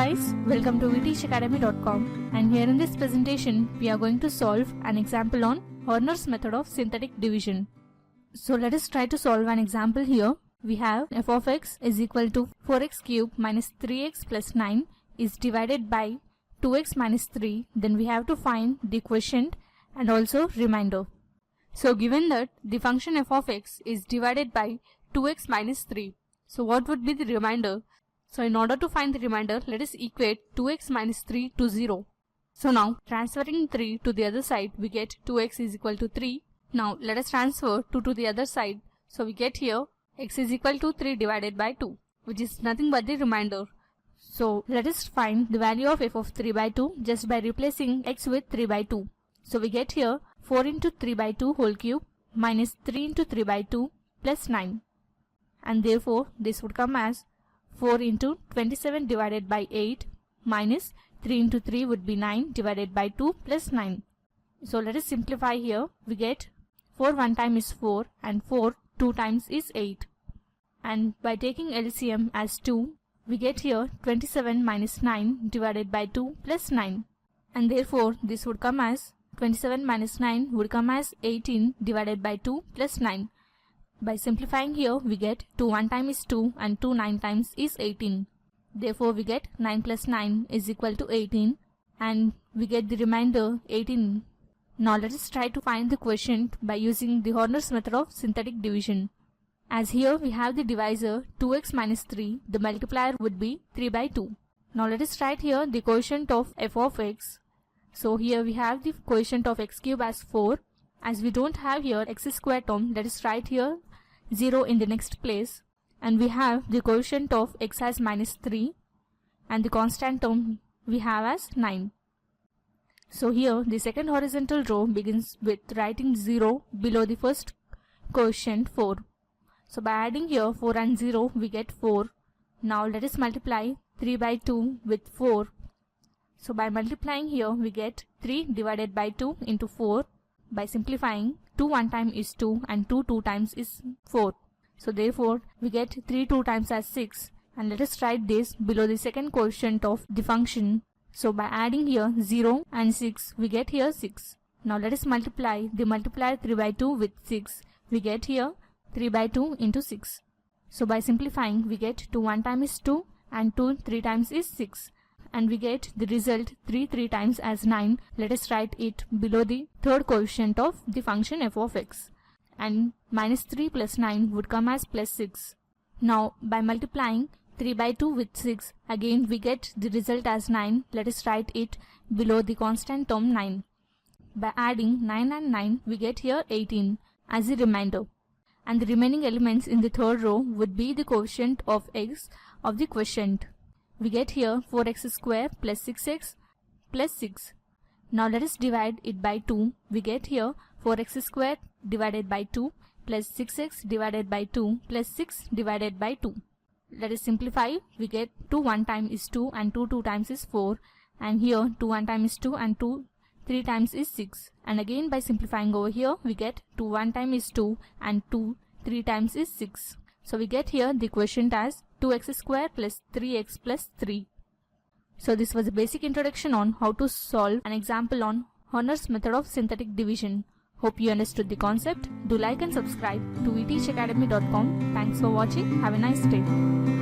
guys, welcome to vteachacademy.com, and here in this presentation we are going to solve an example on Horner's method of synthetic division. So let us try to solve an example here. We have f of x is equal to 4x cubed minus 3x plus 9 is divided by 2x minus 3. Then we have to find the quotient and also remainder. So given that the function f of x is divided by 2x minus 3, so what would be the remainder? So in order to find the remainder, let us equate 2x minus 3 to 0. So now transferring 3 to the other side, we get 2x is equal to 3. Now let us transfer 2 to the other side. So we get here x is equal to 3 divided by 2, which is nothing but the remainder. So let us find the value of f of 3 by 2 just by replacing x with 3 by 2. So we get here 4 into 3 by 2 whole cube minus 3 into 3 by 2 plus 9. And therefore this would come as 4 into 27 divided by 8 minus 3 into 3 would be 9 divided by 2 plus 9. So let us simplify here. We get 4 one time is 4 and 4 two times is 8. And by taking LCM as 2, we get here 27 minus 9 divided by 2 plus 9. And therefore this would come as 27 minus 9 would come as 18 divided by 2 plus 9. By simplifying here, we get 2 one time is 2 and 2 9 times is 18. Therefore we get 9 plus 9 is equal to 18 and we get the remainder 18. Now let us try to find the quotient by using the Horner's method of synthetic division. As here we have the divisor 2x minus 3, the multiplier would be 3 by 2. Now let us write here the quotient of f of x. So here we have the quotient of x cube as 4. As we don't have here x square term, let us write here 0 in the next place, and we have the quotient of x as minus 3 and the constant term we have as 9. So here the second horizontal row begins with writing 0 below the first quotient 4. So by adding here 4 and 0 we get 4. Now let us multiply 3 by 2 with 4. So by multiplying here we get 3 divided by 2 into 4. By simplifying, 2 one time is 2 and 2 two times is 4. So therefore we get 3 two times as 6, and let us write this below the second quotient of the function. So by adding here 0 and 6 we get here 6. Now let us multiply the multiplier 3 by 2 with 6. We get here 3 by 2 into 6. So by simplifying we get 2 one time is 2 and 2 three times is 6. And we get the result 3 three times as 9. Let us write it below the third quotient of the function f of x. And minus 3 plus 9 would come as plus 6. Now by multiplying 3 by 2 with 6, again we get the result as 9. Let us write it below the constant term 9. By adding 9 and 9 we get here 18 as the remainder. And the remaining elements in the third row would be the quotient of x of the quotient. We get here 4x square plus 6x plus 6. Now let us divide it by 2. We get here 4x square divided by 2 plus 6x divided by 2 plus 6 divided by 2. Let us simplify. We get 2 one time is 2 and 2 two times is 4. And here 2 one time is 2 and 2 three times is 6. And again by simplifying over here we get 2 one time is 2 and 2 three times is 6. So we get here the quotient as 2x square plus 3x plus 3. So this was a basic introduction on how to solve an example on Horner's method of synthetic division. Hope you understood the concept. Do like and subscribe to vteachacademy.com. Thanks for watching. Have a nice day.